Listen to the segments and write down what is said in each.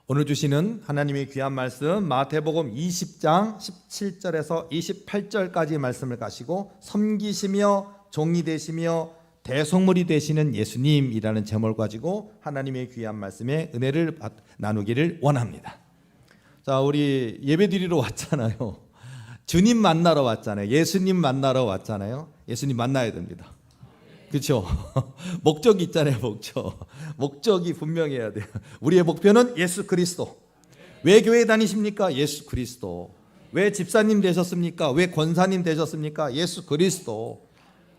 오늘 주시는 하나님의 귀한 말씀 마태복음 20장 17절에서 28절까지 말씀을 가시고 섬기시며 종이 되시며 대속물이 되시는 예수님이라는 제목을 가지고 하나님의 귀한 말씀에 은혜를 나누기를 원합니다. 자, 우리 예배드리러 왔잖아요. 주님 만나러 왔잖아요. 예수님 만나러 왔잖아요. 예수님 만나야 됩니다. 그렇죠? 목적이 있잖아요. 목적이 분명해야 돼요. 우리의 목표는 예수 그리스도. 왜 교회 다니십니까? 예수 그리스도. 왜 집사님 되셨습니까? 왜 권사님 되셨습니까? 예수 그리스도.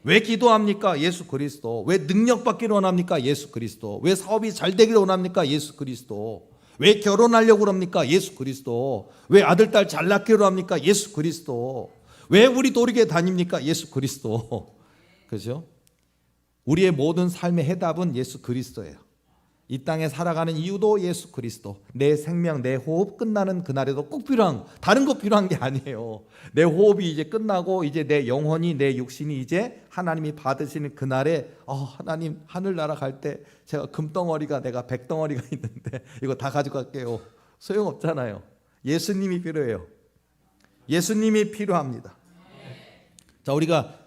왜 기도합니까? 예수 그리스도. 왜 능력 받기를 원합니까? 예수 그리스도. 왜 사업이 잘 되기를 원합니까? 예수 그리스도. 왜 결혼하려고 합니까? 예수 그리스도. 왜 아들 딸 잘 낳기로 합니까? 예수 그리스도. 왜 우리 도리교회 다닙니까? 예수 그리스도. 그렇죠? 우리의 모든 삶의 해답은 예수 그리스도예요. 이 땅에 살아가는 이유도 예수 그리스도. 내 생명, 내 호흡 끝나는 그날에도 꼭 필요한, 다른 거 필요한 게 아니에요. 내 호흡이 이제 끝나고 이제 내 영혼이, 내 육신이 이제 하나님이 받으시는 그날에 하나님 하늘나라 갈 때 제가 금덩어리가 내가 백덩어리가 있는데 이거 다 가져갈게요. 소용없잖아요. 예수님이 필요해요. 예수님이 필요합니다. 자, 우리가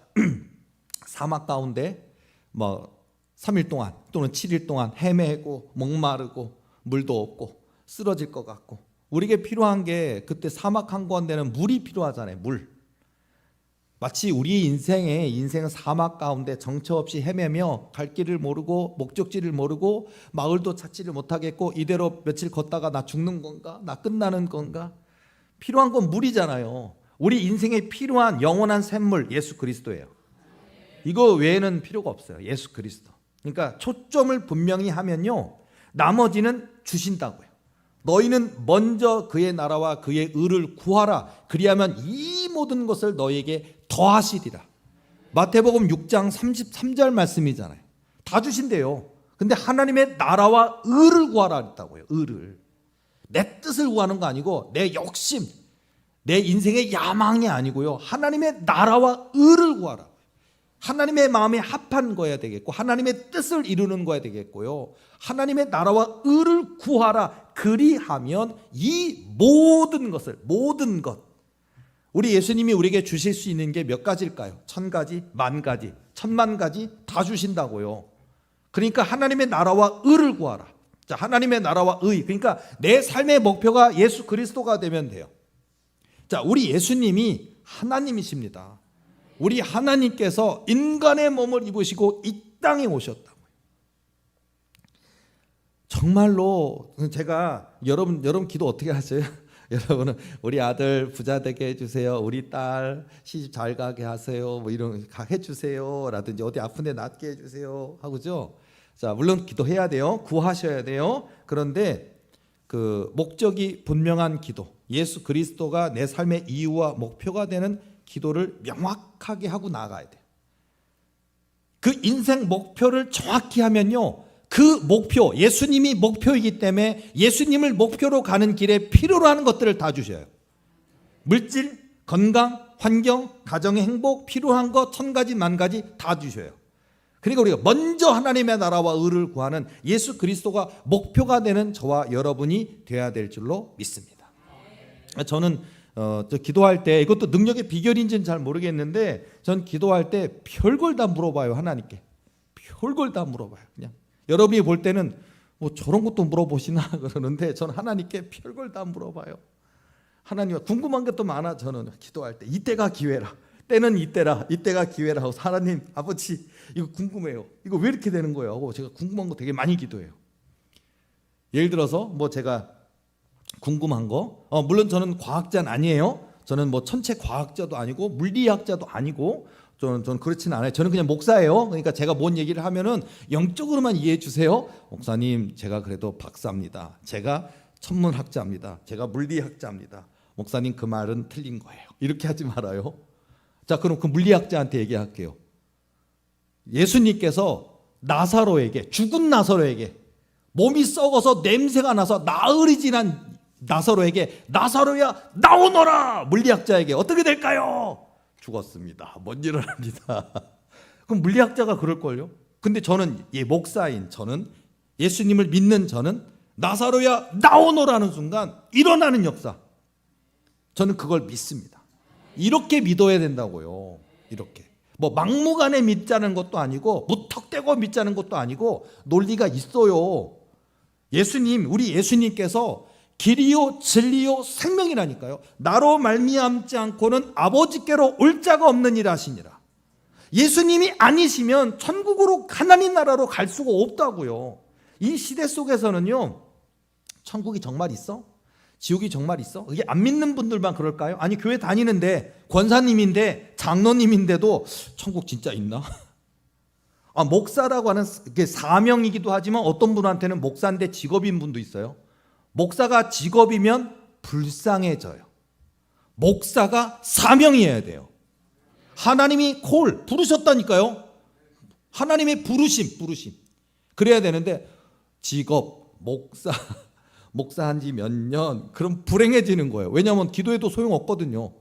사막 가운데 3일 동안 또는 7일 동안 헤매고 목마르고 물도 없고 쓰러질 것 같고 우리에게 필요한 게 그때 사막 한가운데는 물이 필요하잖아요. 물. 마치 우리 인생은 사막 가운데 정처 없이 헤매며 갈 길을 모르고 목적지를 모르고 마을도 찾지를 못하겠고 이대로 며칠 걷다가 나 죽는 건가? 나 끝나는 건가? 필요한 건 물이잖아요. 우리 인생에 필요한 영원한 샘물 예수 그리스도예요. 이거 외에는 필요가 없어요. 예수 그리스도. 그러니까 초점을 분명히 하면요, 나머지는 주신다고요. 너희는 먼저 그의 나라와 그의 의를 구하라. 그리하면 이 모든 것을 너희에게 더하시리라. 마태복음 6장 33절 말씀이잖아요. 다 주신대요. 근데 하나님의 나라와 의를 구하라 했다고요. 의를. 내 뜻을 구하는 거 아니고 내 욕심, 내 인생의 야망이 아니고요. 하나님의 나라와 의를 구하라. 하나님의 마음에 합한 거야 되겠고 하나님의 뜻을 이루는 거야 되겠고요. 하나님의 나라와 의를 구하라. 그리하면 이 모든 것 우리 예수님이 우리에게 주실 수 있는 게 몇 가지일까요? 1000가지, 10,000가지, 10,000,000가지 다 주신다고요. 그러니까 하나님의 나라와 의를 구하라. 자, 하나님의 나라와 의, 그러니까 내 삶의 목표가 예수 그리스도가 되면 돼요. 자, 우리 예수님이 하나님이십니다. 우리 하나님께서 인간의 몸을 입으시고 이 땅에 오셨다고요. 정말로 제가 여러분 기도 어떻게 하세요? 여러분은 우리 아들 부자 되게 해주세요. 우리 딸 시집 잘 가게 하세요. 뭐 이런 해주세요. 라든지 어디 아픈 데 낫게 해주세요. 하고죠. 자, 물론 기도해야 돼요. 구하셔야 돼요. 그런데 그 목적이 분명한 기도, 예수 그리스도가 내 삶의 이유와 목표가 되는 기도를 명확하게 하고 나아가야 돼요. 그 인생 목표를 정확히 하면요, 그 목표, 예수님이 목표이기 때문에 예수님을 목표로 가는 길에 필요로 하는 것들을 다 주셔요. 물질, 건강, 환경, 가정의 행복, 필요한 것 1000가지, 10,000가지 다 주셔요. 그러니까 우리가 먼저 하나님의 나라와 의를 구하는 예수 그리스도가 목표가 되는 저와 여러분이 되어야 될 줄로 믿습니다. 저는 기도할 때 이것도 능력의 비결인지는 잘 모르겠는데 전 기도할 때 별걸 다 물어봐요. 하나님께 별걸 다 물어봐요. 그냥 여러분이 볼 때는 뭐 저런 것도 물어보시나 그러는데 저는 하나님께 별걸 다 물어봐요. 하나님 궁금한 것도 많아. 저는 기도할 때 이때가 기회라, 때는 이때라, 이때가 기회라 하고 하나님 아버지 이거 궁금해요. 이거 왜 이렇게 되는 거예요? 하고 제가 궁금한 거 되게 많이 기도해요. 예를 들어서 뭐 제가 궁금한 거, 물론 저는 과학자는 아니에요. 저는 뭐 천체 과학자도 아니고 물리학자도 아니고 저는 그렇지는 않아요. 저는 그냥 목사예요. 그러니까 제가 뭔 얘기를 하면은 영적으로만 이해해 주세요. 목사님, 제가 그래도 박사입니다. 제가 천문학자입니다. 제가 물리학자입니다. 목사님 그 말은 틀린 거예요. 이렇게 하지 말아요. 자, 그럼 그 물리학자한테 얘기할게요. 예수님께서 나사로에게, 죽은 나사로에게, 몸이 썩어서 냄새가 나서 나흘이 지난 나사로에게 나사로야 나오너라, 물리학자에게 어떻게 될까요? 죽었습니다. 못 일어납니다. 그럼 물리학자가 그럴걸요? 근데 저는 목사인 저는, 예수님을 믿는 저는 나사로야 나오너라는 순간 일어나는 역사. 저는 그걸 믿습니다. 이렇게 믿어야 된다고요. 이렇게. 뭐 막무가내 믿자는 것도 아니고 무턱대고 믿자는 것도 아니고 논리가 있어요. 예수님, 우리 예수님께서 길이요 진리요 생명이라니까요. 나로 말미암지 않고는 아버지께로 올 자가 없느니라 하시니라. 예수님이 아니시면 천국으로 하나님 나라로 갈 수가 없다고요. 이 시대 속에서는요, 천국이 정말 있어? 지옥이 정말 있어? 이게 안 믿는 분들만 그럴까요? 아니, 교회 다니는데 권사님인데 장로님인데도 천국 진짜 있나? 아, 목사라고 하는 게 사명이기도 하지만 어떤 분한테는 목사인데 직업인 분도 있어요. 목사가 직업이면 불쌍해져요. 목사가 사명이어야 돼요. 하나님이 부르셨다니까요. 하나님의 부르심. 그래야 되는데 직업, 목사한 지 몇 년, 그럼 불행해지는 거예요. 왜냐하면 기도해도 소용없거든요.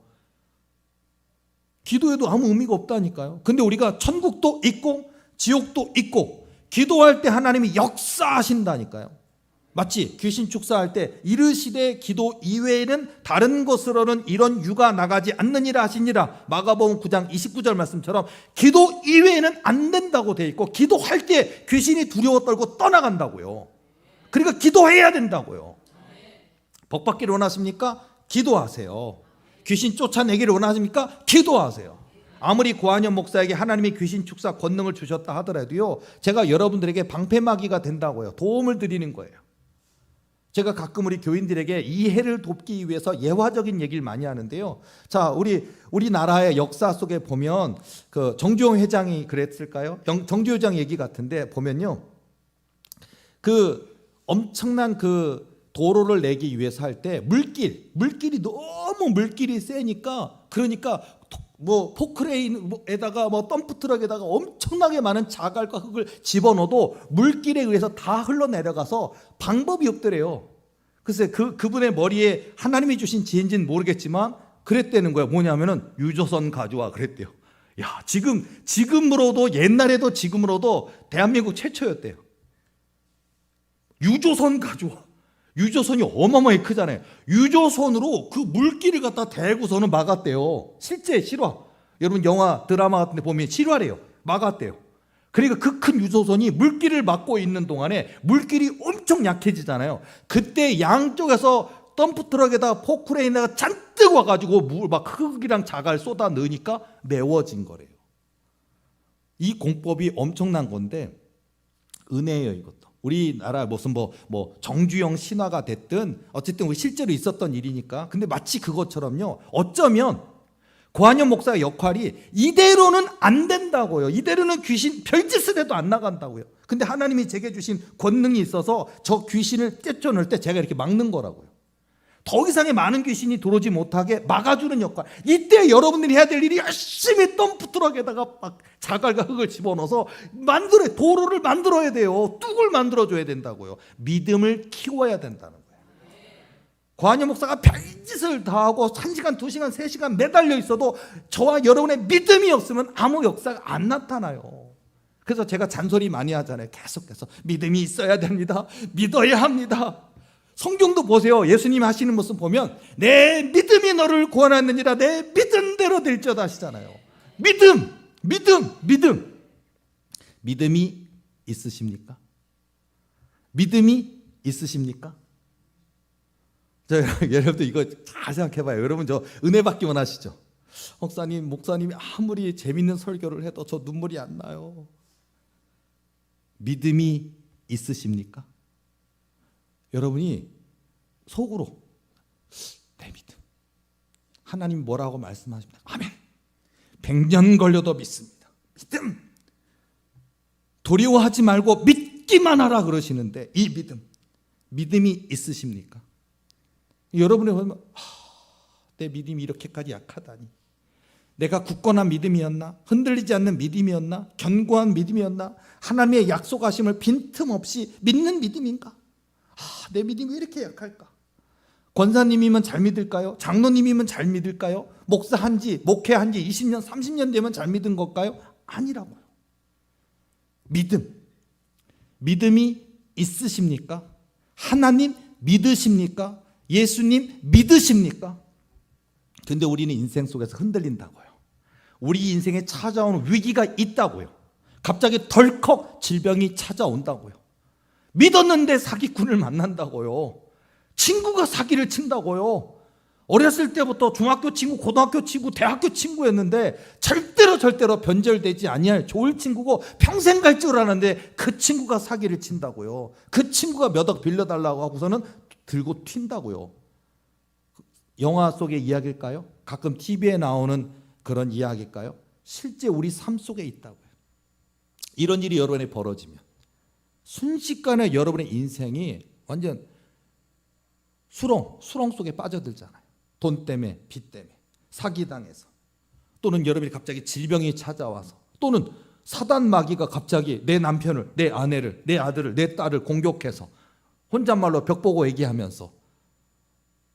기도해도 아무 의미가 없다니까요. 근데 우리가 천국도 있고 지옥도 있고 기도할 때 하나님이 역사하신다니까요. 마치 귀신 축사할 때 이르시되 기도 이외에는 다른 것으로는 이런 유가 나가지 않느니라 하시니라. 마가복음 9장 29절 말씀처럼 기도 이외에는 안 된다고 돼 있고 기도할 때 귀신이 두려워 떨고 떠나간다고요. 그러니까 기도해야 된다고요. 복 받기를 원하십니까? 기도하세요. 귀신 쫓아내기를 원하십니까? 기도하세요. 아무리 고한현 목사에게 하나님이 귀신 축사 권능을 주셨다 하더라도요, 제가 여러분들에게 방패막이가 된다고요. 도움을 드리는 거예요. 제가 가끔 우리 교인들에게 이해를 돕기 위해서 예화적인 얘기를 많이 하는데요. 자, 우리나라의 역사 속에 보면 그 정주영 회장이 그랬을까요? 정주영 회장 얘기 같은데 보면요, 그 엄청난 그 도로를 내기 위해서 할 때 물길이 너무 물길이 세니까, 그러니까 뭐 포크레인에다가 뭐 덤프트럭에다가 엄청나게 많은 자갈과 흙을 집어넣어도 물길에 의해서 다 흘러내려가서 방법이 없더래요. 글쎄 그분의 머리에 하나님이 주신 지혜인지는 모르겠지만 그랬다는 거야. 뭐냐면은 유조선 가져와 그랬대요. 야, 지금으로도, 옛날에도 지금으로도 대한민국 최초였대요. 유조선 가져와. 유조선이 어마어마하게 크잖아요. 유조선으로 그 물길을 갖다 대고서는 막았대요. 실제 실화. 여러분 영화 드라마 같은 데 보면 실화래요. 막았대요. 그러니까 그 큰 유조선이 물길을 막고 있는 동안에 물길이 엄청 약해지잖아요. 그때 양쪽에서 덤프트럭에다 포크레인에다가 잔뜩 와가지고 물 막 흙이랑 자갈 쏟아 넣으니까 메워진 거래요. 이 공법이 엄청난 건데 은혜예요, 이것도. 우리나라 무슨 뭐 정주영 신화가 됐든 어쨌든 우리 실제로 있었던 일이니까. 근데 마치 그것처럼요, 어쩌면 고한현 목사의 역할이 이대로는 안 된다고요. 이대로는 귀신 별짓을 해도 안 나간다고요. 근데 하나님이 제게 주신 권능이 있어서 저 귀신을 떼쳐놓을 때 제가 이렇게 막는 거라고요. 더 이상의 많은 귀신이 들어오지 못하게 막아주는 역할. 이때 여러분들이 해야 될 일이 열심히 덤프트럭에다가 막 자갈과 흙을 집어넣어서 도로를 만들어야 돼요. 뚝을 만들어줘야 된다고요. 믿음을 키워야 된다는 거예요. 고한현 목사가 별짓을 다 하고 1시간, 2시간, 3시간 매달려 있어도 저와 여러분의 믿음이 없으면 아무 역사가 안 나타나요. 그래서 제가 잔소리 많이 하잖아요. 계속해서 믿음이 있어야 됩니다. 믿어야 합니다. 성경도 보세요. 예수님 하시는 모습 보면 내 믿음이 너를 구원하느니라, 내 믿은 대로 될지어다 하시잖아요. 믿음이 있으십니까? 믿음이 있으십니까? 여러분들 이거 잘 생각해봐요. 여러분 저 은혜 받기 원하시죠? 목사님이 아무리 재밌는 설교를 해도 저 눈물이 안 나요. 믿음이 있으십니까? 여러분이 속으로 내 믿음, 하나님 뭐라고 말씀하십니까? 아멘. 100년 걸려도 믿습니다. 두려워하지 말고 믿기만 하라 그러시는데 이 믿음이 있으십니까? 여러분이 보면 내 믿음이 이렇게까지 약하다니, 내가 굳건한 믿음이었나? 흔들리지 않는 믿음이었나? 견고한 믿음이었나? 하나님의 약속하심을 빈틈없이 믿는 믿음인가? 내 믿음이 왜 이렇게 약할까? 권사님이면 잘 믿을까요? 장로님이면 잘 믿을까요? 목회한 지 20년, 30년 되면 잘 믿은 걸까요? 아니라고요. 믿음이 있으십니까? 하나님 믿으십니까? 예수님 믿으십니까? 근데 우리는 인생 속에서 흔들린다고요. 우리 인생에 찾아오는 위기가 있다고요. 갑자기 덜컥 질병이 찾아온다고요. 믿었는데 사기꾼을 만난다고요. 친구가 사기를 친다고요. 어렸을 때부터 중학교 친구, 고등학교 친구, 대학교 친구였는데 절대로 변절되지 아니할 좋을 친구고 평생 갈 줄 아는데 그 친구가 사기를 친다고요. 그 친구가 몇 억 빌려달라고 하고서는 들고 튄다고요. 영화 속의 이야기일까요? 가끔 TV에 나오는 그런 이야기일까요? 실제 우리 삶 속에 있다고요. 이런 일이 여러분에 벌어지면 순식간에 여러분의 인생이 완전 수렁 속에 빠져들잖아요. 돈 때문에, 빚 때문에, 사기당해서, 또는 여러분이 갑자기 질병이 찾아와서, 또는 사단 마귀가 갑자기 내 남편을, 내 아내를, 내 아들을, 내 딸을 공격해서 혼잣말로 벽 보고 얘기하면서,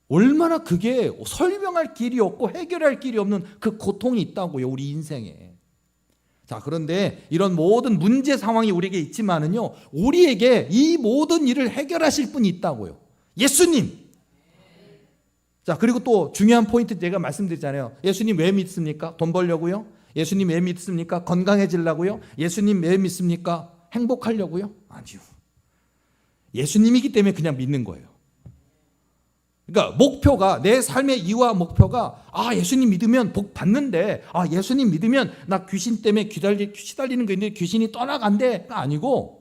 얼마나 그게 설명할 길이 없고 해결할 길이 없는 그 고통이 있다고요, 우리 인생에. 자, 그런데 이런 모든 문제 상황이 우리에게 있지만은요, 우리에게 이 모든 일을 해결하실 분이 있다고요. 예수님. 자, 그리고 또 중요한 포인트 제가 말씀드렸잖아요. 예수님 왜 믿습니까? 돈 벌려고요? 예수님 왜 믿습니까? 건강해지려고요? 예수님 왜 믿습니까? 행복하려고요? 아니요. 예수님이기 때문에 그냥 믿는 거예요. 그러니까 목표가, 내 삶의 이유와 목표가 예수님 믿으면 복 받는데, 예수님 믿으면 나 귀신 때문에 시달리는 거 있는데 귀신이 떠나간대가 아니고,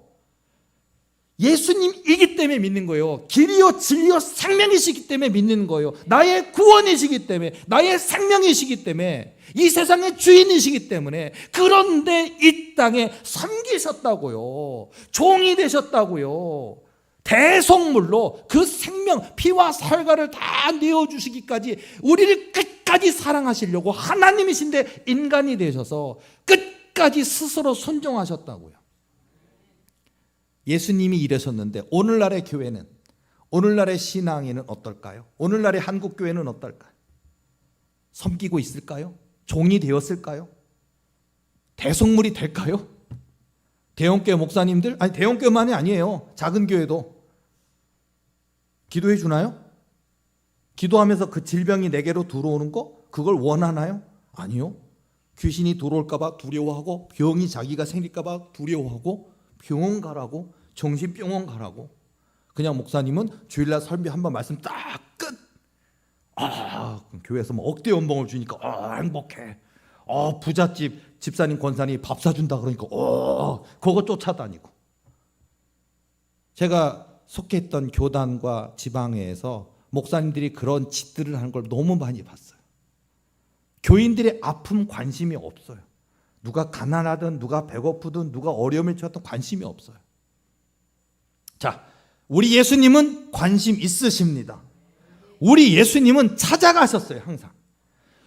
예수님이기 때문에 믿는 거예요. 길이요 진리요 생명이시기 때문에 믿는 거예요. 나의 구원이시기 때문에, 나의 생명이시기 때문에, 이 세상의 주인이시기 때문에. 그런데 이 땅에 섬기셨다고요. 종이 되셨다고요. 대속물로 그 생명, 피와 살과를 다 내어주시기까지 우리를 끝까지 사랑하시려고 하나님이신데 인간이 되셔서 끝까지 스스로 순종하셨다고요. 예수님이 이러셨는데 오늘날의 교회는, 오늘날의 신앙인은 어떨까요? 오늘날의 한국교회는 어떨까요? 섬기고 있을까요? 종이 되었을까요? 대속물이 될까요? 대형교회 목사님들, 대형교회만이 아니에요. 작은 교회도 기도해 주나요? 기도하면서 그 질병이 내게로 들어오는 거, 그걸 원하나요? 아니요. 귀신이 들어올까 봐 두려워하고, 병이 자기가 생길까 봐 두려워하고, 병원 가라고, 정신병원 가라고. 그냥 목사님은 주일날 설교 한번 말씀 딱 끝. 교회에서 뭐 억대 연봉을 주니까 행복해. 부잣집 집사님 권사님 밥 사준다 그러니까 그거 쫓아다니고. 제가 속했던 교단과 지방회에서 목사님들이 그런 짓들을 하는 걸 너무 많이 봤어요. 교인들의 아픔 관심이 없어요. 누가 가난하든 누가 배고프든 누가 어려움을 처했든 관심이 없어요. 자, 우리 예수님은 관심 있으십니다. 우리 예수님은 찾아가셨어요. 항상.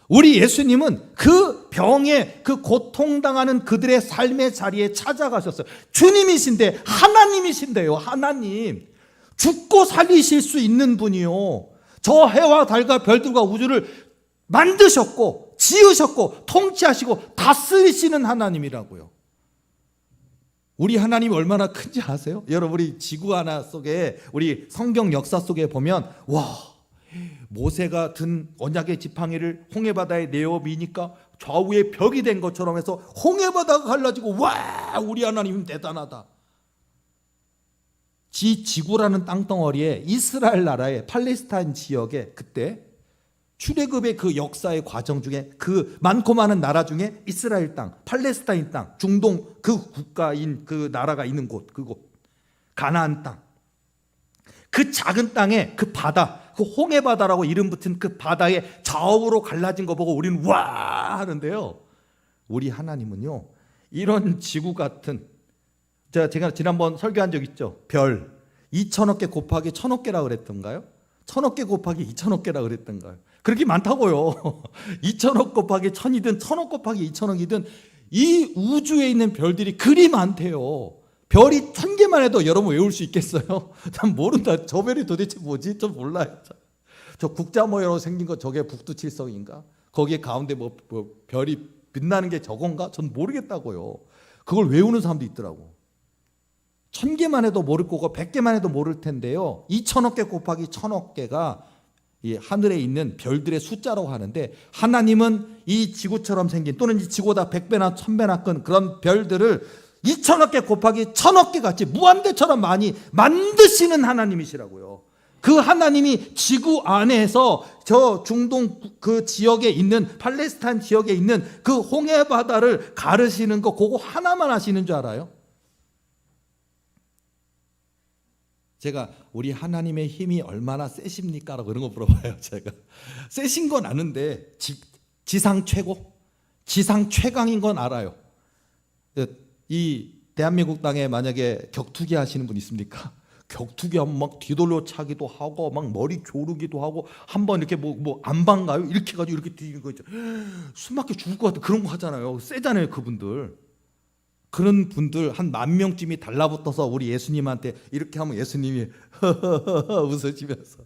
우리 예수님은 그 병에, 그 고통당하는 그들의 삶의 자리에 찾아가셨어요. 주님이신데, 하나님이신데요. 하나님. 죽고 살리실 수 있는 분이요. 저 해와 달과 별들과 우주를 만드셨고 지으셨고 통치하시고 다스리시는 하나님이라고요. 우리 하나님이 얼마나 큰지 아세요? 여러분, 우리 지구 하나 속에, 우리 성경 역사 속에 보면, 모세가 든 언약의 지팡이를 홍해바다에 내어 미니까 좌우에 벽이 된 것처럼 해서 홍해바다가 갈라지고, 우리 하나님은 대단하다. 지구라는 땅덩어리에, 이스라엘 나라의 팔레스타인 지역에 그때 출애굽의 그 역사의 과정 중에, 그 많고 많은 나라 중에 이스라엘 땅, 팔레스타인 땅, 중동 그 국가인 그 나라가 있는 곳, 그곳 가나안 땅, 그 작은 땅에 그 바다, 그 홍해바다라고 이름 붙은 그 바다에 좌우로 갈라진 거 보고 우리는 와 하는데요. 우리 하나님은요, 이런 지구 같은, 제가 지난번 설교한 적 있죠. 별 2천억 개 곱하기 1,000억 개라 그랬던가요? 1,000억 개 곱하기 2,000억 개라 그랬던가요? 그렇게 많다고요. 2,000억 곱하기 1,000이든 1,000억 곱하기 2,000억이든 이 우주에 있는 별들이 그리 많대요. 별이 1,000개만 해도 여러분 외울 수 있겠어요? 참 모른다. 저 별이 도대체 뭐지? 좀 몰라요. 저 국자 모양으로 생긴 거 저게 북두칠성인가? 거기에 가운데 뭐 별이 빛나는 게 저건가? 전 모르겠다고요. 그걸 외우는 사람도 있더라고. 1000개만 해도 모를 거고 100개만 해도 모를 텐데요. 2000억 개 곱하기 1000억 개가 이 하늘에 있는 별들의 숫자라고 하는데, 하나님은 이 지구처럼 생긴, 또는 이 지구보다 100배나 1000배나 큰 그런 별들을 2000억 개 곱하기 1000억 개 같이 무한대처럼 많이 만드시는 하나님이시라고요. 그 하나님이 지구 안에서 저 중동 그 지역에 있는, 팔레스타인 지역에 있는 그 홍해 바다를 가르시는 거 그거 하나만 하시는 줄 알아요? 제가 우리 하나님의 힘이 얼마나 세십니까? 라고 그런 거 물어봐요. 제가 세신 건 아는데 지상 최고, 지상 최강인 건 알아요. 이 대한민국 땅에 만약에 격투기 하시는 분 있습니까? 격투기 하면 막 뒤돌려 차기도 하고 막 머리 조르기도 하고, 한번 이렇게 뭐 안방가요? 이렇게 해가지고 이렇게 뒤는 거 있죠. 숨막혀 죽을 것 같아. 그런 거 하잖아요. 세잖아요, 그분들. 그런 분들 한 10,000명쯤이 달라붙어서 우리 예수님한테 이렇게 하면 예수님이 웃으시면서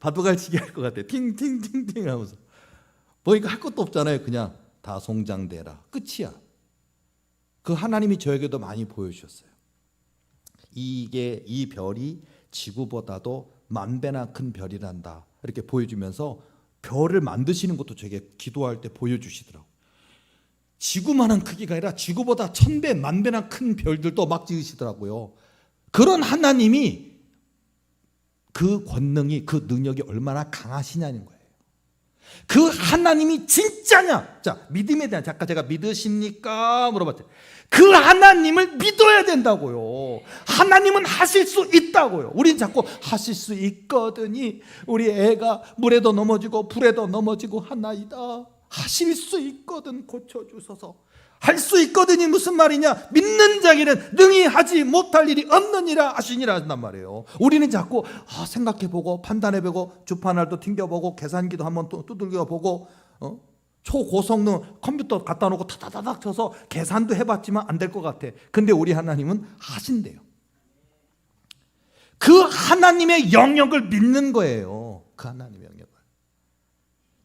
바둑알치기 할 것 같아. 팅팅팅팅 하면서. 보니까 할 것도 없잖아요. 그냥 다 송장되라. 끝이야. 그 하나님이 저에게도 많이 보여주셨어요. 이 별이 지구보다도 10,000배나 큰 별이란다, 이렇게 보여주면서 별을 만드시는 것도 저에게 기도할 때 보여주시더라고요. 지구만한 크기가 아니라 지구보다 1000배, 10,000배나 큰 별들도 막 지으시더라고요. 그런 하나님이 그 권능이, 그 능력이 얼마나 강하시냐는 거예요. 그 하나님이 진짜냐? 자, 믿음에 대한, 아까 제가 믿으십니까? 물어봤죠. 그 하나님을 믿어야 된다고요. 하나님은 하실 수 있다고요. 우린 자꾸 하실 수 있거든요. 우리 애가 물에도 넘어지고 불에도 넘어지고 하나이다. 하실 수 있거든 고쳐주소서. 할 수 있거든이 무슨 말이냐? 믿는 자에게는 능히 하지 못할 일이 없느니라 하시니라 한단 말이에요. 우리는 자꾸 생각해보고 판단해보고 주판알도 튕겨보고 계산기도 한번 또 두들겨보고 초고성능 컴퓨터 갖다 놓고 타다다닥 쳐서 계산도 해봤지만 안 될 것 같아. 근데 우리 하나님은 하신대요. 그 하나님의 영역을 믿는 거예요. 그 하나님의 영역을.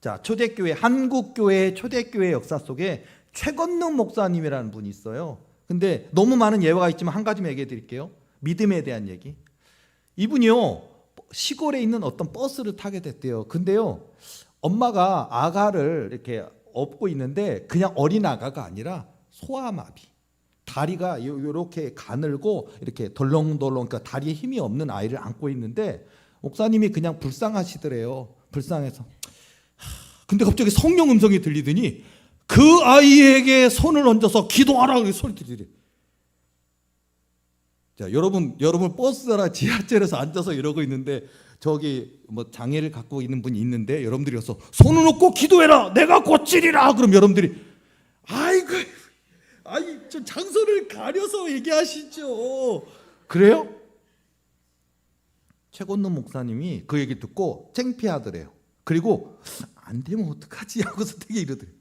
자, 초대교회, 한국교회의 초대교회 역사 속에 최건능 목사님이라는 분이 있어요. 근데 너무 많은 예화가 있지만 한 가지만 얘기해 드릴게요. 믿음에 대한 얘기. 이분이요, 시골에 있는 어떤 버스를 타게 됐대요. 근데요, 엄마가 아가를 이렇게 업고 있는데 그냥 어린 아가가 아니라 소아마비, 다리가 이렇게 가늘고 이렇게 덜렁덜렁, 그러니까 다리에 힘이 없는 아이를 안고 있는데 목사님이 그냥 불쌍하시더래요. 불쌍해서. 근데 갑자기 성령 음성이 들리더니 그 아이에게 손을 얹어서 기도하라고 소리 들리래. 자, 여러분 버스나 지하철에서 앉아서 이러고 있는데 저기 뭐 장애를 갖고 있는 분이 있는데 여러분들이 가서 손을 놓고 기도해라, 내가 고치리라. 그럼 여러분들이 좀 장소를 가려서 얘기하시죠. 그래요? 최건능 목사님이 그 얘기 듣고 창피하더래요. 그리고 안 되면 어떡하지 하고서 되게 이러더래요.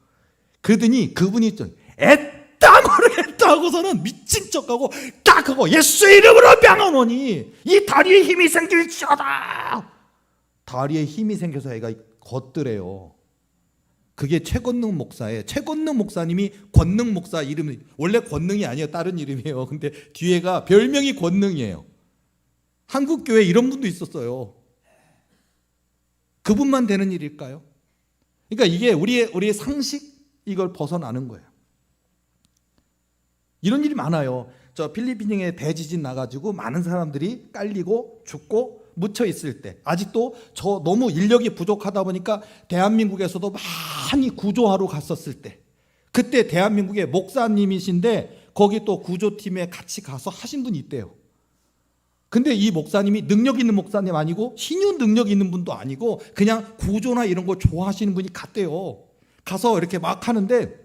그러더니 그분이 좀 애따 모르겠다 하고서는 미친 척하고 딱 하고 예수의 이름으로 명하노니 이 다리에 힘이 생길지어다. 다리에 힘이 생겨서 애가 걷더래요. 그게 최건능 목사예요. 최건능 목사님이 권능 목사 이름이 원래 권능이 아니에요. 다른 이름이에요. 근데 뒤에가 별명이 권능이에요. 한국 교회에 이런 분도 있었어요. 그분만 되는 일일까요? 그러니까 이게 우리의 상식, 이걸 벗어나는 거예요. 이런 일이 많아요. 저 필리핀에 대지진 나가지고 많은 사람들이 깔리고 죽고 묻혀 있을 때, 아직도 저 너무 인력이 부족하다 보니까 대한민국에서도 많이 구조하러 갔었을 때, 그때 대한민국의 목사님이신데 거기 또 구조팀에 같이 가서 하신 분이 있대요. 근데 이 목사님이 능력 있는 목사님 아니고 신유 능력 있는 분도 아니고 그냥 구조나 이런 거 좋아하시는 분이 갔대요. 가서 이렇게 막 하는데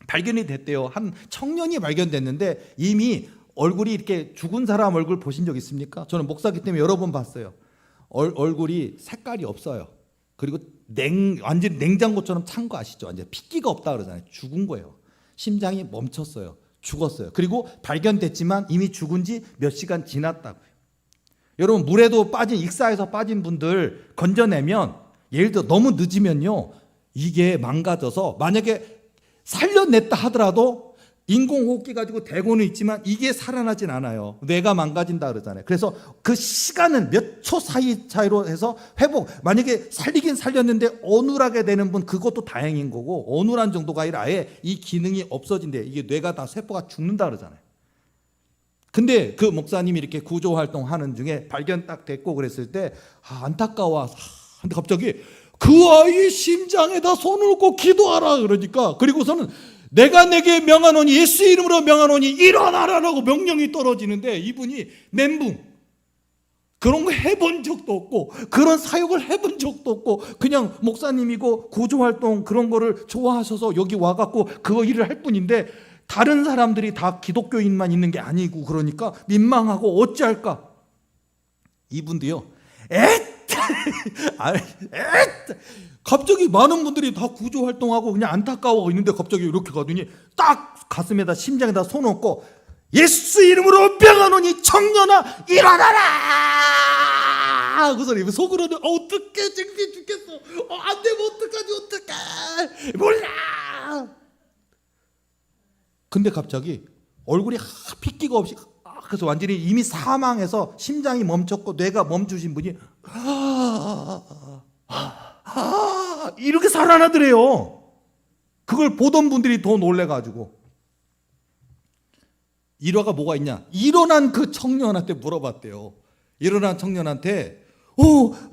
발견이 됐대요. 한 청년이 발견됐는데 이미 얼굴이 이렇게 죽은 사람 얼굴 보신 적 있습니까? 저는 목사기 때문에 여러 번 봤어요. 얼굴이 색깔이 없어요. 그리고 완전 냉장고처럼 찬 거 아시죠? 완전 핏기가 없다 그러잖아요. 죽은 거예요. 심장이 멈췄어요. 죽었어요. 그리고 발견됐지만 이미 죽은 지 몇 시간 지났다고요. 여러분, 물에도 빠진, 익사해서 빠진 분들 건져내면, 예를 들어 너무 늦으면요, 이게 망가져서 만약에 살려냈다 하더라도 인공호흡기 가지고 대고는 있지만 이게 살아나진 않아요. 뇌가 망가진다 그러잖아요. 그래서 그 시간은 몇 초 사이로 해서 회복, 만약에 살리긴 살렸는데 어눌하게 되는 분, 그것도 다행인 거고, 어눌한 정도가 아니라 아예 이 기능이 없어진대. 이게 뇌가 다 세포가 죽는다 그러잖아요. 근데 그 목사님이 이렇게 구조활동 하는 중에 발견 딱 됐고 그랬을 때 안타까워. 근데 갑자기 그 아이의 심장에다 손을 얹고 기도하라 그러니까, 그리고서는 내가 내게 명하노니, 예수 이름으로 명하노니 일어나라라고 명령이 떨어지는데, 이분이 멘붕, 그런 거 해본 적도 없고 그런 사역을 해본 적도 없고 그냥 목사님이고 구조활동 그런 거를 좋아하셔서 여기 와갖고 그 일을 할 뿐인데, 다른 사람들이 다 기독교인만 있는 게 아니고 그러니까 민망하고 어찌할까. 이분도요, 갑자기 많은 분들이 다 구조활동하고 그냥 안타까워 있는데 갑자기 이렇게 가더니 딱 가슴에다, 심장에다 손 얹고 예수 이름으로 명하노니 청년아 일어나라. 그 소리 속으로는 어떡해, 창피해 죽겠어, 안 되면 어떡하지, 어떡해, 몰라. 근데 갑자기 얼굴이 핏기가 없이, 그래서 완전히 이미 사망해서 심장이 멈췄고 뇌가 멈추신 분이 이렇게 살아나더래요. 그걸 보던 분들이 더 놀래가지고, 일화가 뭐가 있냐, 일어난 그 청년한테 물어봤대요. 일어난 청년한테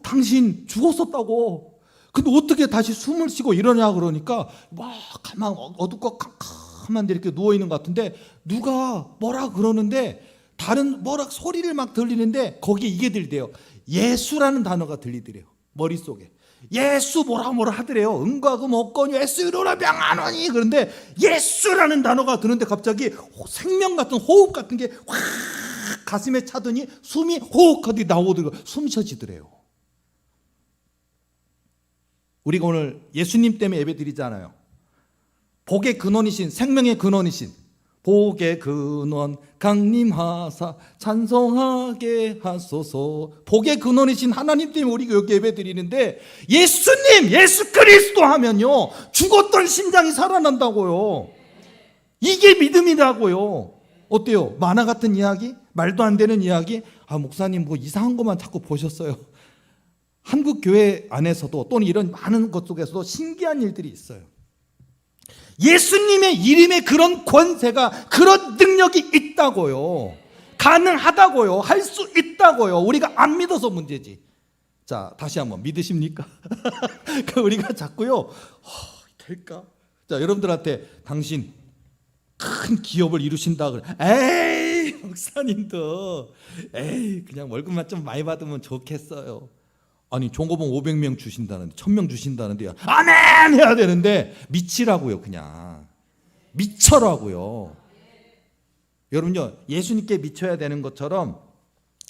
당신 죽었었다고, 근데 어떻게 다시 숨을 쉬고 일어나 그러니까 막 가만 어둡고 캄캄한 데 이렇게 누워있는 것 같은데 누가 뭐라 그러는데, 다른 뭐라 소리를 막 들리는데 거기에 이게 들리대요. 예수라는 단어가 들리더래요. 머릿속에 예수 뭐라 하더래요. 은과 금 없거니 예수 이름으로 명하노니. 그런데 예수라는 단어가 드는데 갑자기 생명 같은 호흡 같은 게 확 가슴에 차더니 숨이 호흡하듯이 나오더라고요. 숨 쉬어지더래요. 우리가 오늘 예수님 때문에 예배 드리잖아요. 복의 근원이신, 생명의 근원이신, 복의 근원 강림하사 찬송하게 하소서. 복의 근원이신 하나님 때문에 우리가 여기 예배 드리는데, 예수님, 예수 그리스도 하면요 죽었던 심장이 살아난다고요. 이게 믿음이라고요. 어때요? 만화 같은 이야기? 말도 안 되는 이야기? 목사님 뭐 이상한 것만 자꾸 보셨어요. 한국 교회 안에서도 또는 이런 많은 것 속에서도 신기한 일들이 있어요. 예수님의 이름에 그런 권세가, 그런 능력이 있다고요. 가능하다고요. 할 수 있다고요. 우리가 안 믿어서 문제지. 자, 다시 한번 믿으십니까? 우리가 자꾸요, 될까? 자, 여러분들한테 당신 큰 기업을 이루신다 그래. 에이, 목사님도 그냥 월급만 좀 많이 받으면 좋겠어요. 아니, 종업원 500명 주신다는데, 1000명 주신다는데 아멘 해야 되는데 미치라고요. 그냥 미쳐라고요. 여러분요, 예수님께 미쳐야 되는 것처럼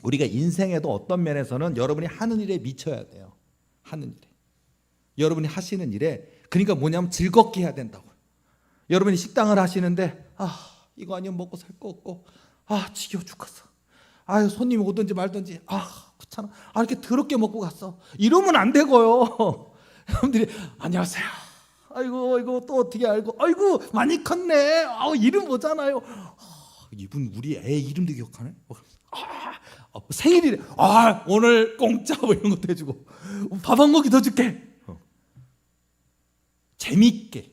우리가 인생에도 어떤 면에서는 여러분이 하는 일에 미쳐야 돼요. 하는 일에, 여러분이 하시는 일에. 그러니까 뭐냐면 즐겁게 해야 된다고요. 여러분이 식당을 하시는데 이거 아니면 먹고 살 거 없고 지겨워 죽겠어, 손님이 오든지 말든지 귀찮아, 이렇게 더럽게 먹고 갔어, 이러면 안 되고요. 여러분들이 안녕하세요, 아이고 이거 또 어떻게 알고, 아이고 많이 컸네, 이름 뭐잖아요, 이분 우리 애 이름도 기억하네, 생일이래, 오늘 공짜 뭐 이런 것도 해주고 밥 한 공기 더 줄게. 재밌게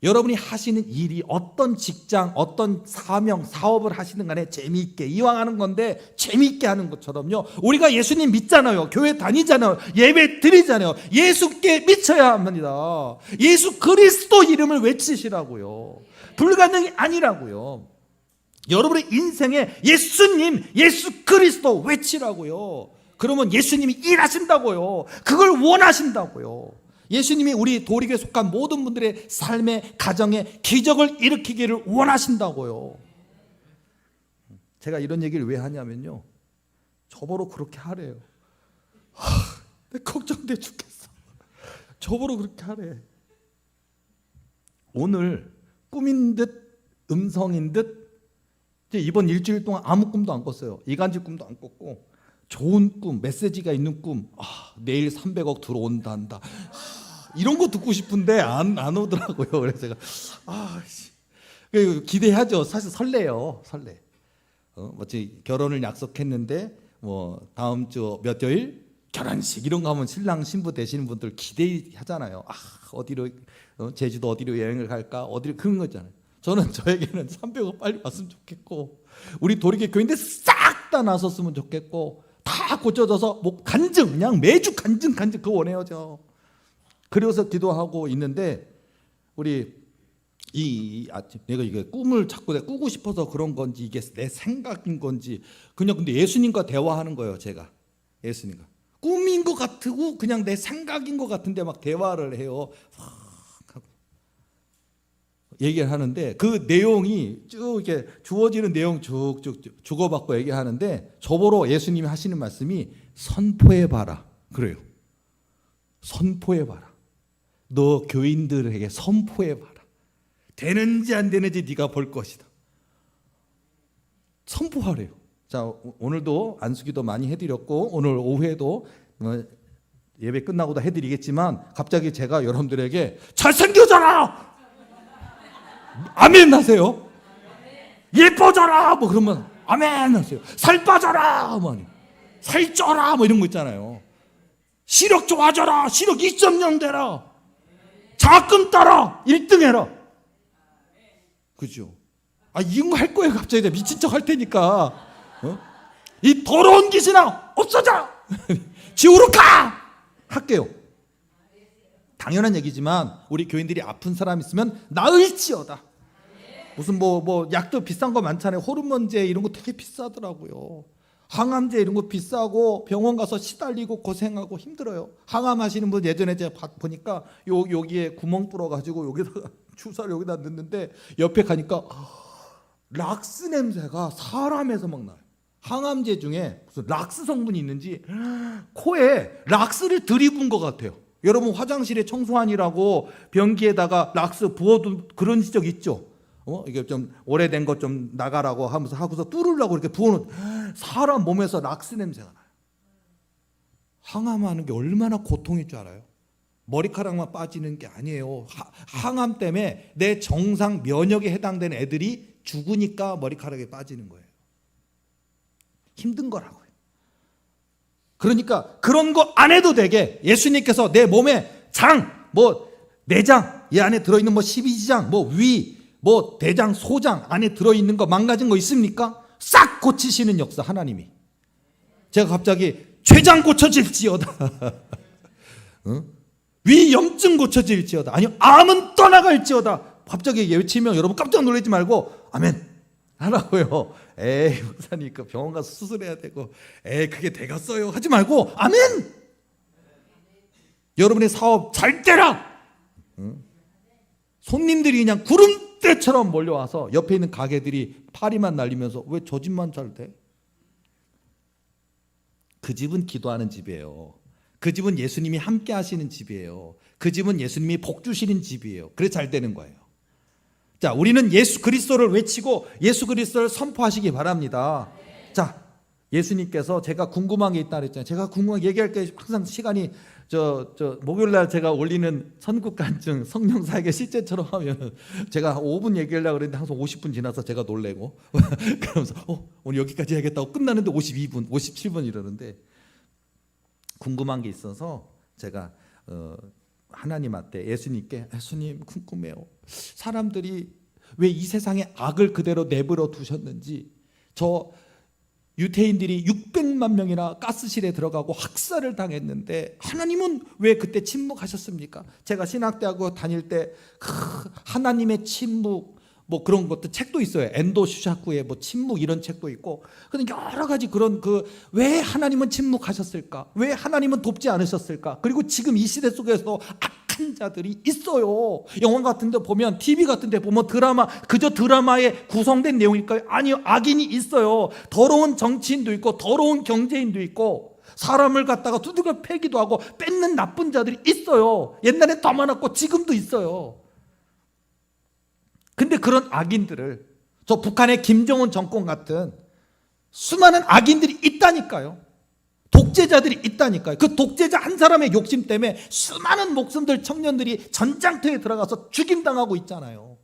여러분이 하시는 일이 어떤 직장, 어떤 사명, 사업을 하시는 간에 재미있게 이왕 하는 건데 재미있게 하는 것처럼요, 우리가 예수님 믿잖아요. 교회 다니잖아요. 예배 드리잖아요. 예수께 미쳐야 합니다. 예수 그리스도 이름을 외치시라고요. 불가능이 아니라고요. 여러분의 인생에 예수님, 예수 그리스도 외치라고요. 그러면 예수님이 일하신다고요. 그걸 원하신다고요. 예수님이 우리 도리교에 속한 모든 분들의 삶의 가정에 기적을 일으키기를 원하신다고요. 제가 이런 얘기를 왜 하냐면요, 저보러 그렇게 하래요. 걱정돼 죽겠어. 저보러 그렇게 하래. 오늘 꿈인 듯 음성인 듯 이번 일주일 동안 아무 꿈도 안 꿨어요. 이간질 꿈도 안 꿨고, 좋은 꿈, 메시지가 있는 꿈, 내일 300억 들어온다 한다, 이런 거 듣고 싶은데 안 오더라고요. 그래서 제가 기대하죠. 사실 설레요. 설레. 뭐지 결혼을 약속했는데 뭐 다음 주 몇 요일 결혼식 이런 거 하면 신랑 신부 되시는 분들 기대하잖아요. 아 어디로 제주도 어디로 여행을 갈까 어디로 그런 거 있잖아요. 저는 저에게는 300억 빨리 왔으면 좋겠고 우리 도리교 교인들 싹 다 나섰으면 좋겠고 다 고쳐져서 뭐 간증 그냥 매주 간증 그거 원해요 저. 그래서 기도하고 있는데 우리 내가 이게 꿈을 자꾸 내가 꾸고 싶어서 그런 건지 이게 내 생각인 건지 그냥 근데 예수님과 대화하는 거예요 제가. 예수님과 꿈인 것 같고 그냥 내 생각인 것 같은데 막 대화를 해요. 얘기를 하는데 그 내용이 쭉 이렇게 주어지는 내용 쭉쭉 주고받고 얘기하는데 저보러 예수님이 하시는 말씀이 선포해봐라 그래요. 선포해봐라. 너 교인들에게 선포해봐라. 되는지 안 되는지 네가 볼 것이다. 선포하래요. 자 오늘도 안수기도 많이 해드렸고 오늘 오후에도 예배 끝나고도 해드리겠지만 갑자기 제가 여러분들에게 잘생겨져라 아멘 하세요. 예뻐져라 뭐 그러면 아멘 하세요. 살 빠져라 뭐 살 쪄라 뭐 이런 거 있잖아요. 시력 좋아져라 시력 2.0 되라 장학금 따라 1등 해라 그죠? 아 이런 거 할 거예요. 갑자기 미친 척 할 테니까 이 더러운 귀신아 없어져 지옥으로 가 할게요. 당연한 얘기지만 우리 교인들이 아픈 사람 있으면 나을지어다. 무슨 뭐 약도 비싼 거 많잖아요. 호르몬제 이런 거 되게 비싸더라고요. 항암제 이런 거 비싸고 병원 가서 시달리고 고생하고 힘들어요. 항암 하시는 분 예전에 제가 보니까 여기에 구멍 뚫어 가지고 여기다가 주사를 여기다 넣는데 옆에 가니까 락스 냄새가 사람에서 막 나요. 항암제 중에 무슨 락스 성분이 있는지 코에 락스를 들이부은 것 같아요. 여러분 화장실에 청소하니라고 변기에다가 락스 부어둔 그런 적 있죠? 이게 좀 오래된 것 좀 나가라고 하면서 하고서 뚫으려고 이렇게 부어놓은 사람 몸에서 락스 냄새가 나요. 항암하는 게 얼마나 고통일 줄 알아요? 머리카락만 빠지는 게 아니에요. 항암 때문에 내 정상 면역에 해당되는 애들이 죽으니까 머리카락이 빠지는 거예요. 힘든 거라고요. 그러니까 그런 거 안 해도 되게 예수님께서 내 몸에 내장 이 안에 들어있는 12지장 위 대장 소장 안에 들어있는 거 망가진 거 있습니까? 싹 고치시는 역사 하나님이. 제가 갑자기 췌장 고쳐질지어다 위 염증 고쳐질지어다 아니요 암은 떠나갈지어다 갑자기 외치면 여러분 깜짝 놀라지 말고 아멘 하라고요. 에이 목사님 그 병원 가서 수술해야 되고 에이 그게 되겠어요 하지 말고 아멘. 여러분의 사업 잘 되라. 손님들이 그냥 구름대처럼 몰려와서 옆에 있는 가게들이 파리만 날리면서 왜 저 집만 잘 돼? 그 집은 기도하는 집이에요. 그 집은 예수님이 함께 하시는 집이에요. 그 집은 예수님이 복 주시는 집이에요. 그래서 잘 되는 거예요. 자, 우리는 예수 그리스도를 외치고 예수 그리스도를 선포하시기 바랍니다. 자, 예수님께서 제가 궁금한 게 있다 그랬잖아요. 제가 궁금한 게 얘기할 때 항상 시간이 목요일 날 제가 올리는 선국간증 성령 사역의 실제처럼 하면 제가 5분 얘기하려고 그랬는데 항상 50분 지나서 제가 놀래고 그러면서 오늘 여기까지 해야겠다고 끝나는데 52분, 57분 이러는데 궁금한 게 있어서 제가 하나님한테 예수님 궁금해요. 사람들이 왜 이 세상에 악을 그대로 내버려 두셨는지 저 유태인들이 600만 명이나 가스실에 들어가고 학살을 당했는데 하나님은 왜 그때 침묵하셨습니까? 제가 신학대학교 다닐 때 하나님의 침묵 그런 것도 책도 있어요. 엔도 슈샤쿠의 침묵 이런 책도 있고 근데 여러 가지 그런 왜 하나님은 침묵하셨을까? 왜 하나님은 돕지 않으셨을까? 그리고 지금 이 시대 속에서 악한 자들이 있어요. 영화 같은 데 보면 TV 같은 데 보면 그저 드라마에 구성된 내용일까요? 아니요. 악인이 있어요. 더러운 정치인도 있고 더러운 경제인도 있고 사람을 갖다가 두들겨 패기도 하고 뺏는 나쁜 자들이 있어요. 옛날에 더 많았고 지금도 있어요. 근데 그런 악인들을 저 북한의 김정은 정권 같은 수많은 악인들이 있다니까요. 독재자들이 있다니까요. 그 독재자 한 사람의 욕심 때문에 수많은 목숨들 청년들이 전장터에 들어가서 죽임당하고 있잖아요.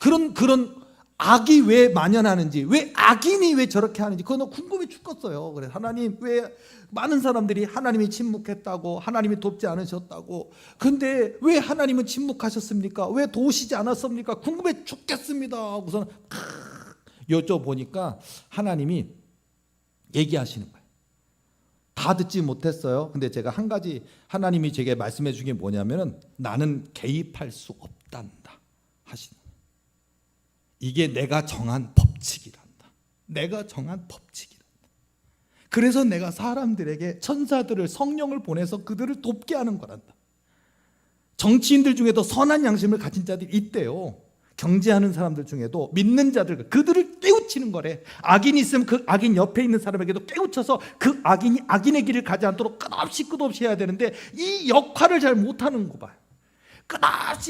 그런 악이 왜 만연하는지, 왜 악인이 왜 저렇게 하는지 그건 궁금해 죽겠어요. 그래서 하나님, 왜 많은 사람들이 하나님이 침묵했다고, 하나님이 돕지 않으셨다고, 근데 왜 하나님은 침묵하셨습니까? 왜 도우시지 않았습니까? 궁금해 죽겠습니다 하고서는 여쭤보니까 하나님이 얘기하시는 거예요. 다 듣지 못했어요. 근데 제가 한 가지 하나님이 제게 말씀해 준 게 뭐냐면은, 나는 개입할 수 없단다 하시는 거예요. 이게 내가 정한 법칙이란다. 내가 정한 법칙이란다. 그래서 내가 사람들에게 천사들을, 성령을 보내서 그들을 돕게 하는 거란다. 정치인들 중에도 선한 양심을 가진 자들이 있대요. 경제하는 사람들 중에도 믿는 자들, 그들을 깨우치는 거래. 악인이 있으면 그 악인 옆에 있는 사람에게도 깨우쳐서 그 악인이 악인의 길을 가지 않도록 끝없이 해야 되는데, 이 역할을 잘 못하는 거 봐요.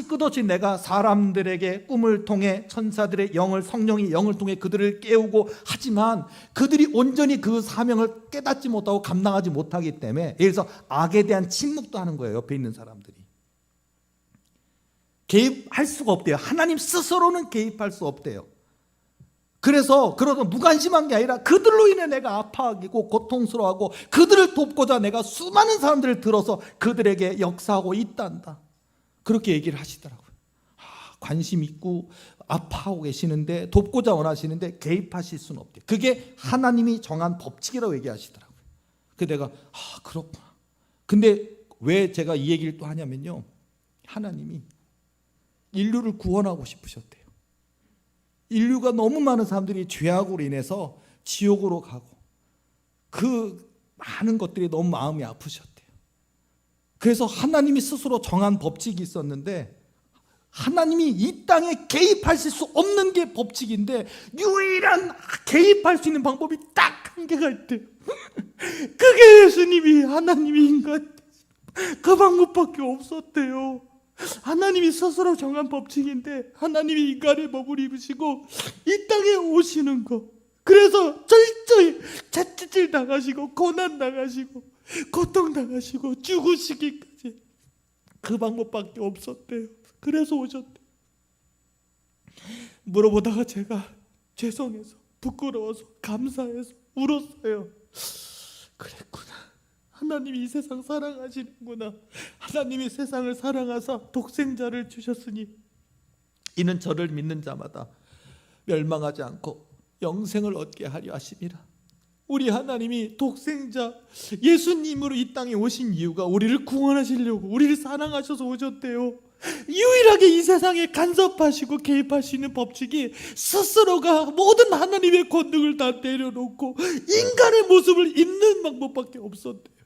끝없이 내가 사람들에게 꿈을 통해, 천사들의 영을, 성령의 영을 통해 그들을 깨우고 하지만 그들이 온전히 그 사명을 깨닫지 못하고 감당하지 못하기 때문에, 예를 들어서 악에 대한 침묵도 하는 거예요. 옆에 있는 사람들이 개입할 수가 없대요. 하나님 스스로는 개입할 수 없대요. 그래서 무관심한 게 아니라 그들로 인해 내가 아파하고 고통스러워하고, 그들을 돕고자 내가 수많은 사람들을 들어서 그들에게 역사하고 있단다. 그렇게 얘기를 하시더라고요. 관심 있고 아파하고 계시는데, 돕고자 원하시는데 개입하실 수는 없대. 그게 하나님이 정한 법칙이라고 얘기하시더라고요. 그래서 내가 그렇구나. 근데 왜 제가 이 얘기를 또 하냐면요, 하나님이 인류를 구원하고 싶으셨대요. 인류가 너무 많은 사람들이 죄악으로 인해서 지옥으로 가고, 그 많은 것들이 너무 마음이 아프셨대요. 그래서 하나님이 스스로 정한 법칙이 있었는데, 하나님이 이 땅에 개입하실 수 없는 게 법칙인데, 유일한 개입할 수 있는 방법이 딱 한 개가 있대요. 그게 예수님이, 하나님이 인간, 그 방법밖에 없었대요. 하나님이 스스로 정한 법칙인데, 하나님이 인간의 몸을 입으시고 이 땅에 오시는 거, 그래서 철저히 채찍질 당하시고 고난 당하시고 고통 당하시고 죽으시기까지, 그 방법밖에 없었대요. 그래서 오셨대요. 물어보다가 제가 죄송해서, 부끄러워서, 감사해서 울었어요. 그랬구나, 하나님이 이 세상 사랑하시는구나. 하나님이 세상을 사랑하사 독생자를 주셨으니 이는 저를 믿는 자마다 멸망하지 않고 영생을 얻게 하려 하심이라. 우리 하나님이 독생자 예수님으로 이 땅에 오신 이유가 우리를 구원하시려고, 우리를 사랑하셔서 오셨대요. 유일하게 이 세상에 간섭하시고 개입하시는 법칙이, 스스로가 모든 하나님의 권능을 다 내려놓고 인간의 모습을 입는 방법밖에 없었대요.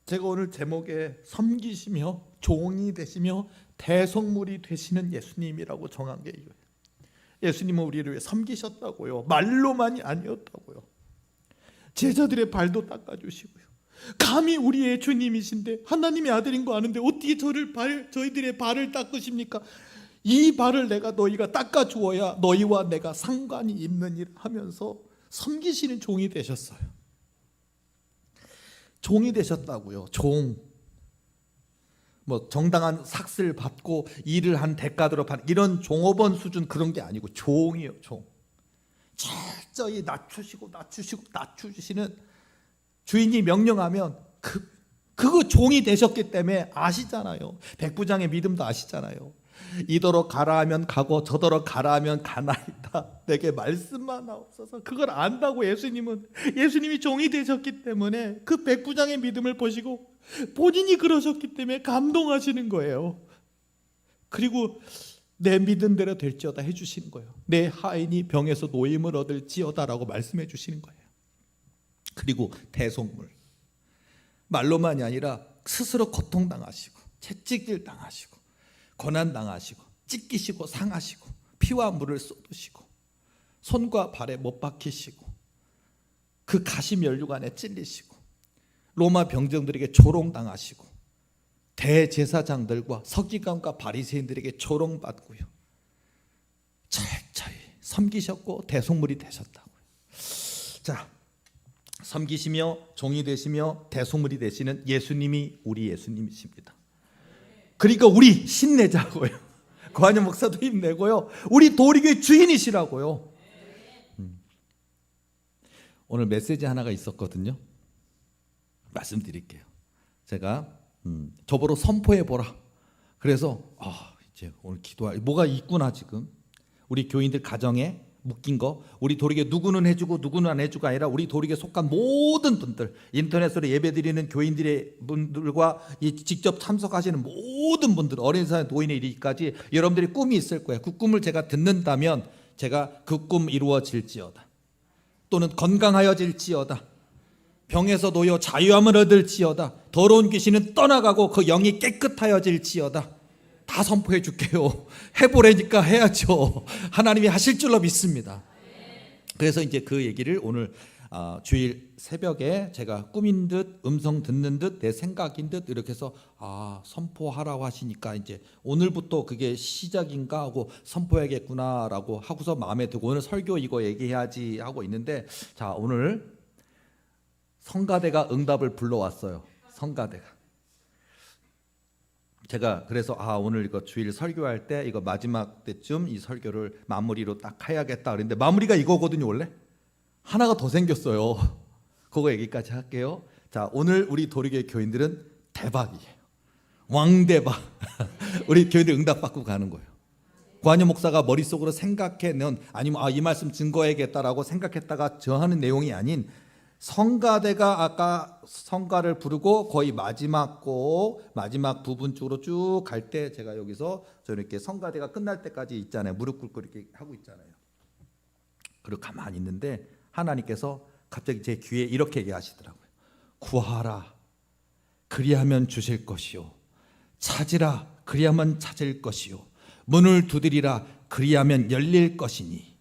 제가 오늘 제목에 섬기시며 종이 되시며 대속물이 되시는 예수님이라고 정한 게 이거예요. 예수님은 우리를 위해 섬기셨다고요. 말로만이 아니었다고요. 제자들의 발도 닦아주시고요. 감히 우리의 주님이신데, 하나님의 아들인 거 아는데 어떻게 저희들의 발을 닦으십니까? 이 발을 너희가 닦아주어야 너희와 내가 상관이 있느니라 하면서 섬기시는 종이 되셨어요. 종이 되셨다고요. 종. 정당한 삭스를 받고 일을 한 대가로 받는 이런 종업원 수준, 그런 게 아니고 종이에요. 종. 철저히 낮추시는, 주인이 명령하면 그거 종이 되셨기 때문에 아시잖아요. 백부장의 믿음도 아시잖아요. 이더러 가라 하면 가고 저더러 가라 하면 가나이다. 내게 말씀만 하옵소서. 그걸 안다고. 예수님이 종이 되셨기 때문에 그 백부장의 믿음을 보시고 본인이 그러셨기 때문에 감동하시는 거예요. 그리고 내 믿음대로 될지어다 해주시는 거예요. 내 하인이 병에서 노임을 얻을지어다라고 말씀해 주시는 거예요. 그리고 대속물, 말로만이 아니라 스스로 고통당하시고 채찍질 당하시고 고난당하시고 찢기시고 상하시고 피와 물을 쏟으시고 손과 발에 못 박히시고 그 가시 면류관에 찔리시고 로마 병정들에게 조롱당하시고 대제사장들과 서기관과 바리새인들에게 조롱받고요. 철저히 섬기셨고 대속물이 되셨다고요. 자, 섬기시며 종이 되시며 대속물이 되시는 예수님이 우리 예수님이십니다. 그러니까 우리 힘내자고요. 고한영 목사도 힘내고요. 우리 도리교회 주인이시라고요. 오늘 메시지 하나가 있었거든요. 말씀드릴게요. 제가 저보러 선포해보라. 그래서 이제 오늘 기도할 뭐가 있구나. 지금 우리 교인들 가정에 묶인 거, 우리 도리교회 누구는 해주고 누구는 안 해주고 아니라 우리 도리교회 속한 모든 분들, 인터넷으로 예배드리는 교인들의 분들과 직접 참석하시는 모든 분들, 어린이사 노인의 이르기까지 여러분들이 꿈이 있을 거예요. 그 꿈을 제가 듣는다면 제가 그 꿈 이루어질지어다, 또는 건강하여질지어다, 병에서 놓여 자유함을 얻을지어다, 더러운 귀신은 떠나가고 그 영이 깨끗하여질지어다, 다 선포해 줄게요. 해보라니까 해야죠. 하나님이 하실 줄로 믿습니다. 그래서 이제 그 얘기를 오늘 주일 새벽에 제가 꿈인 듯 음성 듣는 듯 내 생각인 듯 이렇게 해서 선포하라고 하시니까 이제 오늘부터 그게 시작인가 하고 선포해야겠구나라고 하고서 마음에 들고 오늘 설교 이거 얘기해야지 하고 있는데, 자, 오늘 성가대가 응답을 불러왔어요. 성가대가. 제가 그래서 오늘 이거 주일 설교할 때 이거 마지막 때쯤 이 설교를 마무리로 딱 해야겠다 그랬는데, 마무리가 이거거든요. 원래 하나가 더 생겼어요. 그거 얘기까지 할게요. 자, 오늘 우리 도리교회 교인들은 대박이에요. 왕대박. 우리 교인들 응답 받고 가는 거예요. 고한영 목사가 머릿속으로 생각해낸, 아니면 이 말씀 증거해야겠다라고 생각했다가 저하는 내용이 아닌, 성가대가 아까 성가를 부르고 거의 마지막 곡, 마지막 부분 쪽으로 쭉 갈 때 제가 여기서 저렇게 성가대가 끝날 때까지 있잖아요. 무릎 꿇고 이렇게 하고 있잖아요. 그리고 가만히 있는데 하나님께서 갑자기 제 귀에 이렇게 얘기하시더라고요. 구하라, 그리하면 주실 것이요. 찾으라, 그리하면 찾을 것이요. 문을 두드리라, 그리하면 열릴 것이니.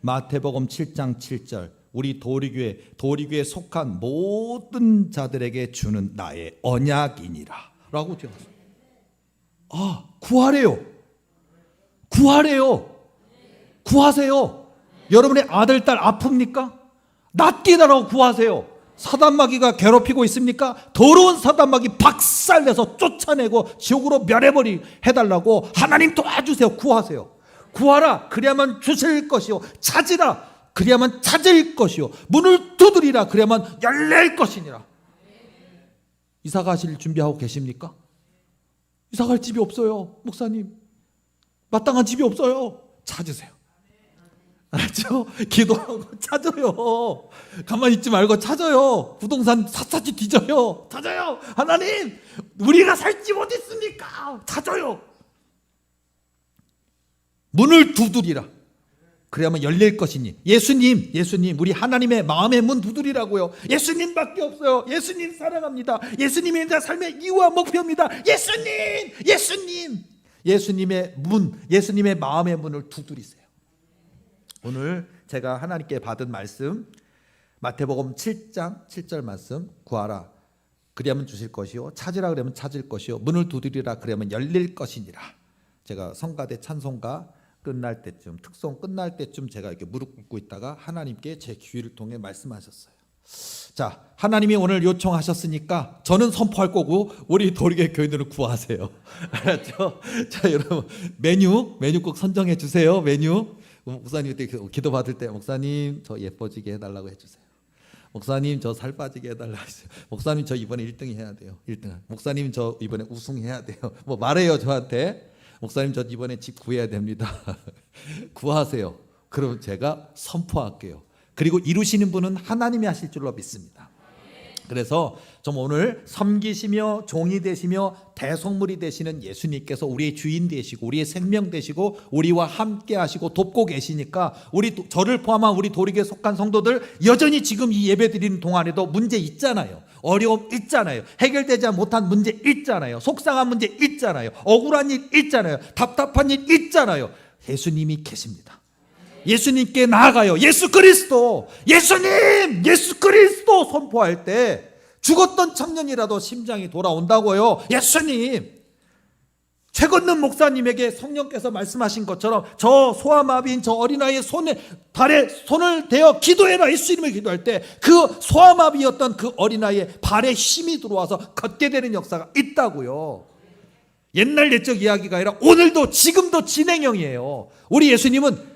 마태복음 7장 7절. 우리 도리교회에 속한 모든 자들에게 주는 나의 언약이니라 라고 되었어요. 구하래요. 구하래요. 구하세요. 여러분의 아들, 딸 아픕니까? 낫게 해달라고 구하세요. 사단마귀가 괴롭히고 있습니까? 더러운 사단마귀 박살내서 쫓아내고 지옥으로 멸해버리 해달라고 하나님 도와주세요. 구하세요. 구하라, 그래야만 주실 것이요. 찾으라, 그래야만 찾을 것이요. 문을 두드리라, 그래야만 열릴 것이니라. 이사 가실 준비하고 계십니까? 이사 갈 집이 없어요. 목사님, 마땅한 집이 없어요. 찾으세요. 알았죠? 기도하고 찾아요. 가만히 있지 말고 찾아요. 부동산 샅샅이 뒤져요. 찾아요. 하나님, 우리가 살 집 어디 있습니까? 찾아요. 문을 두드리라, 그래야만 열릴 것이니. 예수님, 우리 하나님의 마음의 문 두드리라고요. 예수님밖에 없어요. 예수님 사랑합니다. 예수님이 내 삶의 이유와 목표입니다. 예수님의 문, 예수님의 마음의 문을 두드리세요. 오늘 제가 하나님께 받은 말씀, 마태복음 7장 7절 말씀, 구하라, 그리하면 주실 것이요. 찾으라, 그러면 찾을 것이요. 문을 두드리라, 그러면 열릴 것이니라. 제가 성가대 찬송가 끝날 때쯤, 특송 끝날 때쯤 제가 이렇게 무릎 꿇고 있다가 하나님께 제 귀를 통해 말씀하셨어요. 자, 하나님이 오늘 요청하셨으니까 저는 선포할 거고 우리 도리교회 교인들은 구하세요. 알았죠? 자, 여러분 메뉴 꼭 선정해 주세요. 메뉴. 목사님 그때 기도 받을 때, 목사님 저 예뻐지게 해달라고 해주세요. 목사님 저 살 빠지게 해달라고 해주세요. 목사님 저 이번에 1등 해야 돼요. 1등. 목사님 저 이번에 우승해야 돼요. 뭐 말해요 저한테. 목사님 저 이번에 집 구해야 됩니다. 구하세요. 그럼 제가 선포할게요. 그리고 이루시는 분은 하나님이 하실 줄로 믿습니다. 그래서 좀 오늘 섬기시며 종이 되시며 대속물이 되시는 예수님께서 우리의 주인 되시고 우리의 생명 되시고 우리와 함께 하시고 돕고 계시니까, 저를 포함한 우리 도리교에 속한 성도들 여전히 지금 이 예배 드리는 동안에도 문제 있잖아요. 어려움 있잖아요. 해결되지 못한 문제 있잖아요. 속상한 문제 있잖아요. 억울한 일 있잖아요. 답답한 일 있잖아요. 예수님이 계십니다. 예수님께 나아가요. 예수 그리스도 선포할 때 죽었던 청년이라도 심장이 돌아온다고요. 예수님, 최건능 목사님에게 성령께서 말씀하신 것처럼 저 소아마비인 저 어린아이의 발에 손을 대어 기도해라, 예수님을 기도할 때 그 소아마비였던 그 어린아이의 발에 힘이 들어와서 걷게 되는 역사가 있다고요. 옛날 옛적 이야기가 아니라 오늘도 지금도 진행형이에요. 우리 예수님은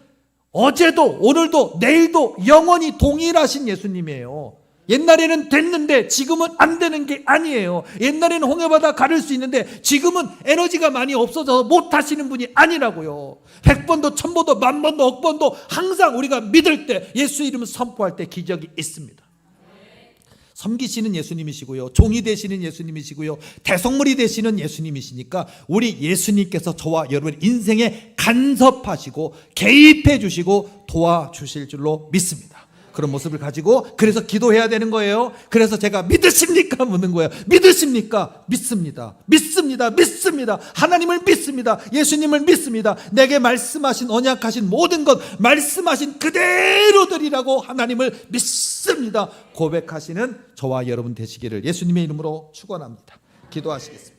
어제도 오늘도 내일도 영원히 동일하신 예수님이에요. 옛날에는 됐는데 지금은 안 되는 게 아니에요. 옛날에는 홍해바다 가를 수 있는데 지금은 에너지가 많이 없어져서 못 하시는 분이 아니라고요. 100번도 1000번도 10,000번도 억번도 항상 우리가 믿을 때 예수 이름을 선포할 때 기적이 있습니다. 섬기시는 예수님이시고요, 종이 되시는 예수님이시고요, 대성물이 되시는 예수님이시니까 우리 예수님께서 저와 여러분의 인생에 간섭하시고 개입해 주시고 도와주실 줄로 믿습니다. 그런 모습을 가지고 그래서 기도해야 되는 거예요. 그래서 제가 믿으십니까? 묻는 거예요. 믿으십니까? 믿습니다. 믿습니다. 믿습니다. 하나님을 믿습니다. 예수님을 믿습니다. 내게 말씀하신 언약하신 모든 것 말씀하신 그대로들이라고 하나님을 믿습니다. 고백하시는 저와 여러분 되시기를 예수님의 이름으로 축원합니다. 기도하시겠습니다.